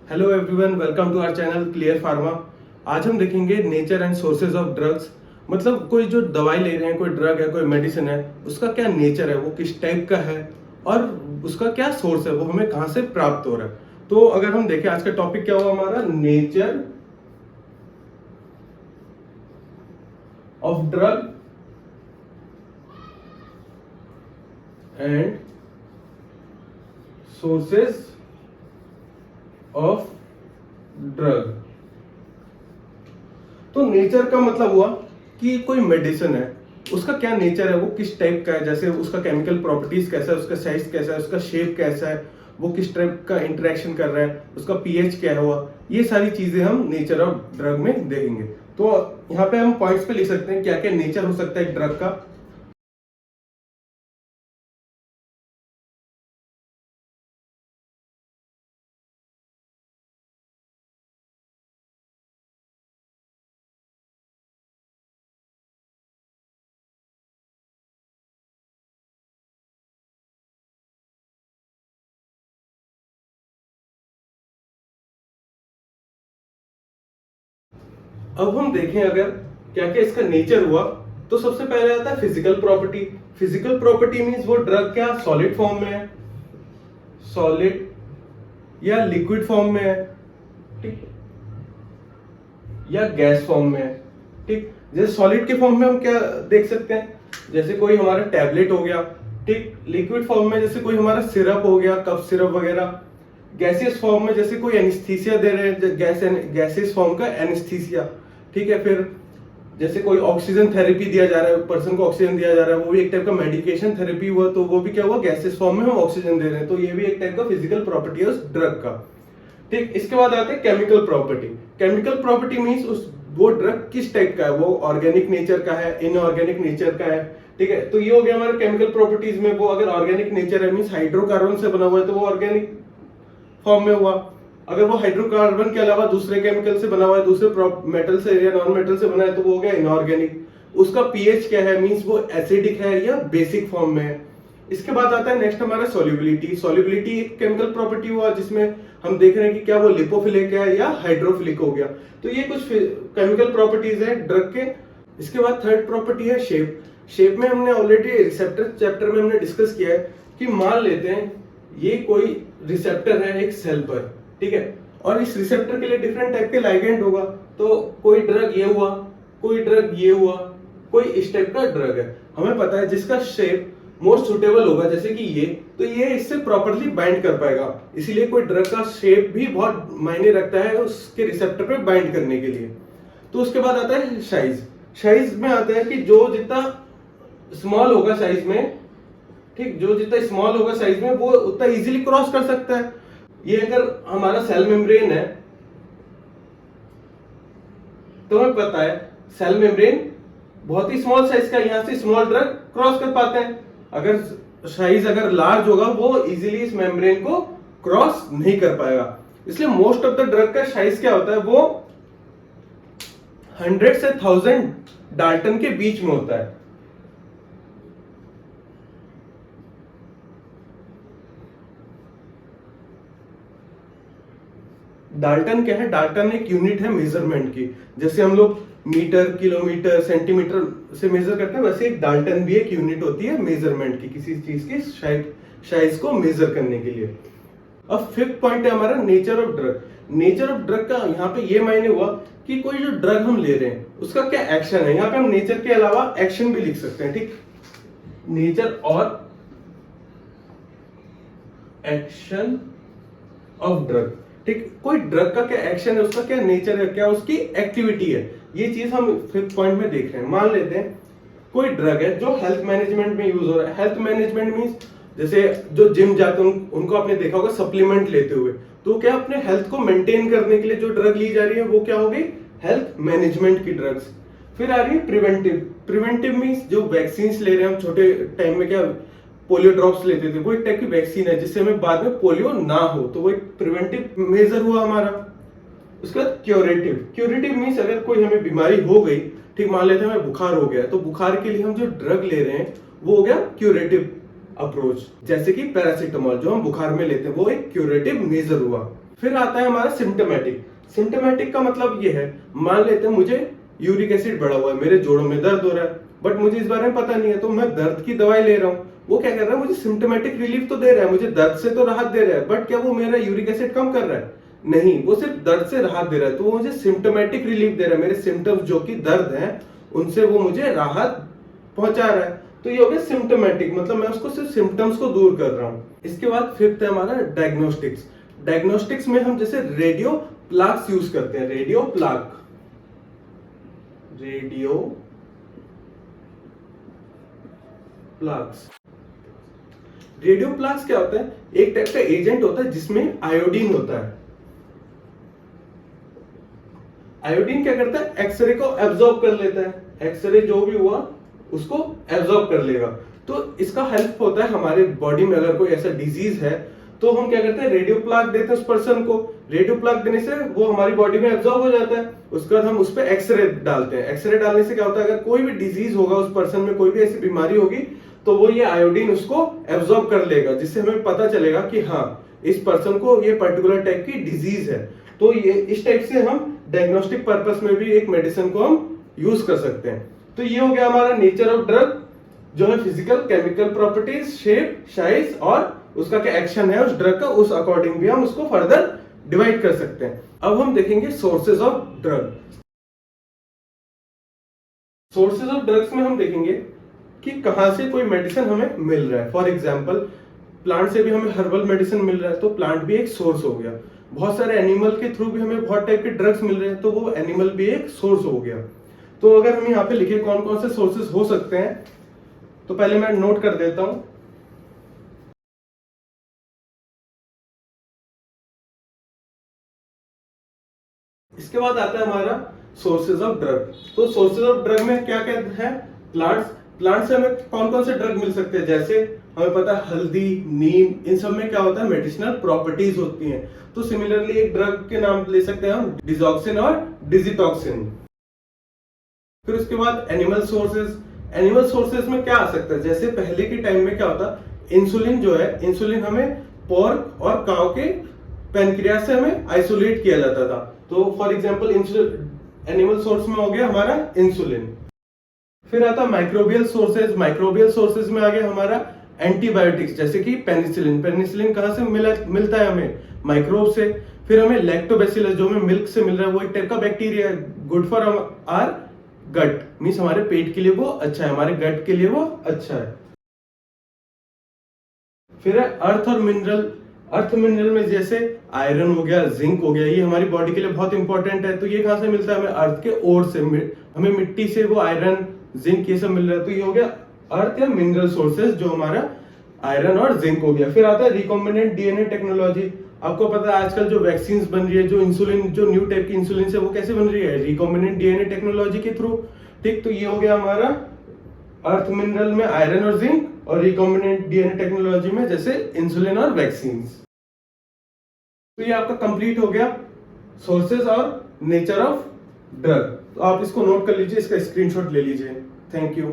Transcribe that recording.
Hello everyone, welcome to our channel clear pharma. आज हम देखेंगे nature and sources of drugs. मतलब कोई जो दवाई ले रहे हैं, कोई ड्रग है, कोई मेडिसिन है, उसका क्या नेचर है, वो किस टाइप का है और उसका क्या सोर्स है, वो हमें कहाँ से प्राप्त हो रहा है। तो अगर हम देखें, आज का टॉपिक क्या हुआ हमारा, nature of drug and sources of drug. तो नेचर का मतलब हुआ कि कोई मेडिसिन है, उसका क्या नेचर है, वो किस टाइप का है, जैसे उसका केमिकल प्रॉपर्टीज कैसा है, उसका साइज कैसा है, उसका शेप कैसा है, वो किस टाइप का इंटरेक्शन कर रहा है, उसका पीएच क्या हुआ, ये सारी चीजें हम नेचर ऑफ ड्रग में देखेंगे। तो यहाँ पे हम पॉइंट्स पे लिख सकते हैं क्या क्या नेचर हो सकता है एक ड्रग का। अब हम देखें अगर क्या क्या इसका नेचर हुआ, तो सबसे पहले आता है physical property. Physical property means वो ड्रग क्या सॉलिड फॉर्म में है, सॉलिड या लिक्विड फॉर्म में है, ठीक, या गैस फॉर्म में है। ठीक, जैसे सॉलिड के फॉर्म में हम क्या देख सकते हैं, जैसे कोई हमारा टैबलेट हो गया। ठीक, लिक्विड फॉर्म में जैसे कोई हमारा सिरप हो गया, कफ सिरप वगैरह। गैसियस फॉर्म में जैसे कोई एनेस्थीसिया दे रहे हैं, गैसियस फॉर्म का एनेस्थीसिया। ठीक है, फिर जैसे कोई ऑक्सीजन थेरेपी दिया जा रहा है, पर्सन को ऑक्सीजन दिया जा रहा है, वो भी एक टाइप का मेडिकेशन थेरेपी हुआ, तो वो भी क्या हुआ, गैसियस फॉर्म में हम ऑक्सीजन दे रहे हैं, तो ये भी एक टाइप का फिजिकल प्रॉपर्टी है उस ड्रग का। ठीक, इसके बाद आते हैं chemical property. Chemical property means उस वो ड्रग किस टाइप का है, वो ऑर्गेनिक नेचर का है, इनऑर्गेनिक नेचर का है। ठीक है, तो ये हो गया हमारे केमिकल प्रॉपर्टीज में। वो अगर ऑर्गेनिक नेचर है मींस हाइड्रोकार्बन से बना हुआ है, तो वो ऑर्गेनिक फॉर्म में हुआ। अगर वो हाइड्रोकार्बन के अलावा दूसरे केमिकल से बना हुआ है, दूसरे मेटल से या नॉन मेटल से बना है, तो वो हो गया इनऑर्गेनिक। उसका पीएच क्या है मींस वो एसिडिक है या बेसिक फॉर्म में है। इसके बाद आता है नेक्स्ट हमारा सॉल्युबिलिटी। सॉल्युबिलिटी एक केमिकल प्रॉपर्टी हुआ जिसमें हम देख रहे हैं कि क्या वो लिपोफिलिक है या हाइड्रोफिलिक हो गया। तो ये कुछ केमिकल प्रॉपर्टीज है ड्रग के। इसके बाद थर्ड प्रॉपर्टी है शेप। शेप में हमने ऑलरेडी रिसेप्टर चैप्टर में हमने डिस्कस किया है कि मान लेते हैं ये कोई रिसेप्टर है एक सेल पर, ठीक है, और इस रिसेप्टर के लिए डिफरेंट टाइप के लाइगेंड होगा। तो कोई ड्रग ये हुआ, कोई ड्रग ये हुआ, कोई इस टाइप का ड्रग है। हमें पता है जिसका शेप मोस्ट सुटेबल होगा, जैसे कि ये, तो ये इससे प्रॉपर्ली बाइंड कर पाएगा। इसीलिए कोई ड्रग का शेप भी बहुत मायने रखता है उसके रिसेप्टर पे बाइंड करने के लिए। तो उसके बाद आता है साइज। साइज में आता है कि जो जितना स्मॉल होगा साइज में, ठीक, जो जितना स्मॉल होगा साइज में वो उतना इजीली क्रॉस कर सकता है। ये अगर हमारा सेल मेम्ब्रेन है, तो हमें पता है सेल मेम्ब्रेन बहुत ही स्मॉल साइज का, यहां से स्मॉल ड्रग क्रॉस कर पाते हैं। अगर साइज अगर लार्ज होगा वो इजीली इस मेम्ब्रेन को क्रॉस नहीं कर पाएगा। इसलिए मोस्ट ऑफ द ड्रग का साइज क्या होता है, वो 100 से 1000 डाल्टन के बीच में होता है। डाल्टन क्या है, डाल्टन एक यूनिट है मेजरमेंट की। जैसे हम लोग मीटर, किलोमीटर, सेंटीमीटर से मेजर करते हैं, वैसे एक डाल्टन भी एक यूनिट होती है मेजरमेंट की, किसी चीज की साइज को मेजर करने के लिए। अब फिफ्थ पॉइंट है हमारा nature of drug. Nature of drug का यहाँ पे ये मायने हुआ कि कोई जो ड्रग हम ले रहे हैं उसका क्या एक्शन है। यहाँ पे हम नेचर के अलावा एक्शन भी लिख सकते हैं, ठीक, नेचर और एक्शन ऑफ ड्रग। ठीक, कोई ड्रग का क्या एक्शन है, उसका क्या नेचर है, क्या उसकी एक्टिविटी है, ये चीज हम फिफ्थ पॉइंट में देख रहे हैं। मान लेते हैं कोई ड्रग है जो हेल्थ मैनेजमेंट में यूज हो रहा है। हेल्थ मैनेजमेंट मींस जैसे जो जिम जाते हैं उनको आपने देखा होगा सप्लीमेंट लेते हुए, तो क्या अपने हेल्थ को मेंटेन करने के लिए जो ड्रग ली जा रही है वो क्या हो गई, हेल्थ मैनेजमेंट की ड्रग्स। फिर आ रही है प्रिवेंटिव। प्रिवेंटिव मींस जो वैक्सीन ले रहे हैं हम, छोटे टाइम में क्या पोलियो ड्रॉप्स लेते थे, वो एक टाइप की वैक्सीन है जिससे हमें बाद में पोलियो ना हो, तो वो एक प्रिवेंटिव मेजर हुआ हमारा। उसके बाद क्यूरेटिव। क्यूरेटिव मींस अगर कोई हमें बीमारी हो गई, ठीक, मान लेते हैं हमें बुखार हो गया, तो बुखार के लिए हम जो ड्रग ले रहे हैं वो हो गया क्यूरेटिव अप्रोच, जैसे कि पैरासिटामोल जो हम बुखार में लेते हैं, वो एक क्यूरेटिव मेजर हुआ। फिर आता है हमारा सिम्टोमेटिक। सिम्टोमेटिक का मतलब ये है, मान लेते हैं मुझे यूरिक एसिड बढ़ा हुआ है, मेरे जोड़ों में दर्द हो रहा है, बट मुझे इस बारे में पता नहीं है, तो मैं दर्द की दवाई ले रहा हूँ। वो क्या कर रहा है, मुझे सिम्टोमेटिक रिलीफ तो दे रहा है, मुझे दर्द से तो राहत दे रहा है, बट क्या वो मेरा यूरिक एसिड कम कर रहा है? नहीं, वो सिर्फ दर्द से राहत दे रहा है, तो वो मुझे सिम्टोमेटिक रिलीफ दे रहा है। मेरे सिम्टम्स जो कि दर्द है, उनसे वो मुझे राहत पहुंचा रहा है। तो ये हो गया सिम्टोमेटिक, मतलब मैं उसको सिर्फ सिम्टम्स को दूर कर रहा हूँ। इसके बाद फिफ्थ है हमारा डायग्नोस्टिक्स। डायग्नोस्टिक्स में हम जैसे रेडियो प्लाक्स यूज करते हैं। रेडियो प्लाक्स रेडियो प्लाक्स क्या होता है? एक टाइप का एजेंट होता है जिसमें आयोडीन होता है। आयोडीन क्या करता है? एक्सरे को एब्जॉर्ब कर लेता है। एक्सरे जो भी हुआ उसको एब्जॉर्ब कर लेगा। तो इसका हेल्प होता है हमारे बॉडी में। अगर कोई ऐसा डिजीज है तो हम क्या करते हैं, रेडियो प्लाक देते हैं उस पर्सन को। रेडियो प्लाक देने से वो हमारी बॉडी में एब्जॉर्ब हो जाता है। उसके बाद हम उस पर एक्सरे डालते हैं। एक्सरे डालने से क्या होता है, अगर कोई भी डिजीज होगा उस पर्सन में, कोई भी ऐसी बीमारी होगी, तो वो ये आयोडीन उसको एब्जॉर्ब कर लेगा, जिससे हमें पता चलेगा कि हाँ, इस पर्सन को ये पर्टिकुलर टाइप की डिजीज है। तो ये इस टाइप से हम डायग्नोस्टिक पर्पस में भी एक मेडिसिन को हम यूज कर सकते हैं। तो ये हो गया हमारा नेचर ऑफ ड्रग, जो है physical chemical properties, shape, size और उसका क्या एक्शन है उस ड्रग का, उस अकॉर्डिंग भी हम उसको फर्दर डिवाइड कर सकते हैं। अब हम देखेंगे sources of drug. Sources of drugs में हम देखेंगे कि कहां से कोई मेडिसिन हमें मिल रहा है। फॉर एग्जांपल, प्लांट से भी हमें हर्बल मेडिसिन मिल रहा है, तो प्लांट भी एक सोर्स हो गया। बहुत सारे एनिमल के थ्रू भी हमें बहुत टाइप के ड्रग्स मिल रहे हैं, तो वो एनिमल भी एक सोर्स हो गया। तो अगर हम यहाँ पे लिखे कौन कौन से सोर्सेज हो सकते हैं, तो पहले मैं नोट कर देता हूं। इसके बाद आता है हमारा सोर्सेज ऑफ ड्रग। तो सोर्सेज ऑफ ड्रग में क्या क्या है? प्लांट्स। प्लांट से हमें कौन कौन से ड्रग मिल सकते हैं? जैसे हमें पता है हल्दी, नीम, इन सब में क्या होता है, मेडिसिनल प्रॉपर्टीज होती हैं। तो सिमिलरली एक ड्रग के नाम ले सकते हैं हम, डिजॉक्सिन और डिजिटॉक्सिन। फिर उसके बाद एनिमल सोर्सेज। एनिमल सोर्सेज में क्या आ सकता है? जैसे पहले के टाइम में क्या होता, इंसुलिन जो है, इंसुलिन हमें पोर्क और काउ के पेनक्रियास से हमें आइसोलेट किया जाता था। तो फॉर एग्जांपल एनिमल सोर्स में हो गया हमारा इंसुलिन। फिर आता माइक्रोबियल सोर्सेज। माइक्रोबियल सोर्सेज में आ गया हमारा एंटीबायोटिक्स, जैसे कि पेनिसिलिन। पेनिसिलिन कहां से मिलता है? हमें माइक्रोब से। फिर हमें लैक्टोबैसिलस, जो हमें मिल्क से मिल रहा है, वो एक टाइप का बैक्टीरिया है, good for our gut, means हमारे पेट के लिए वो अच्छा है, हमारे गट के लिए वो अच्छा है। फिर है अर्थ और मिनरल। अर्थ मिनरल में जैसे आयरन हो गया, जिंक हो गया, ये हमारी बॉडी के लिए बहुत इंपॉर्टेंट है। तो ये कहां से मिलता है? हमें अर्थ के ओर से। हमें मिट्टी से वो आयरन, जिंक, ये सब मिल रहा है। तो ये हो गया अर्थ या मिनरल सोर्सेज, जो हमारा आयरन और जिंक हो गया। फिर आता है रिकॉम्बिनेंट डीएनए टेक्नोलॉजी। आपको पता है आजकल जो वैक्सीन बन रही है, जो इंसुलिन, जो न्यू टाइप की इंसुलिन है, वो कैसे बन रही है? रिकॉम्बिनेंट डीएनए टेक्नोलॉजी के थ्रू। ठीक, तो ये हो गया हमारा अर्थ मिनरल में आयरन और जिंक, और रिकॉम्बिनेंट डीएनए टेक्नोलॉजी में जैसे इंसुलिन और वैक्सीन। तो ये आपका कंप्लीट हो गया सोर्सेज और नेचर ऑफ ड्रग। तो आप इसको नोट कर लीजिए, इसका स्क्रीनशॉट ले लीजिए। Thank you.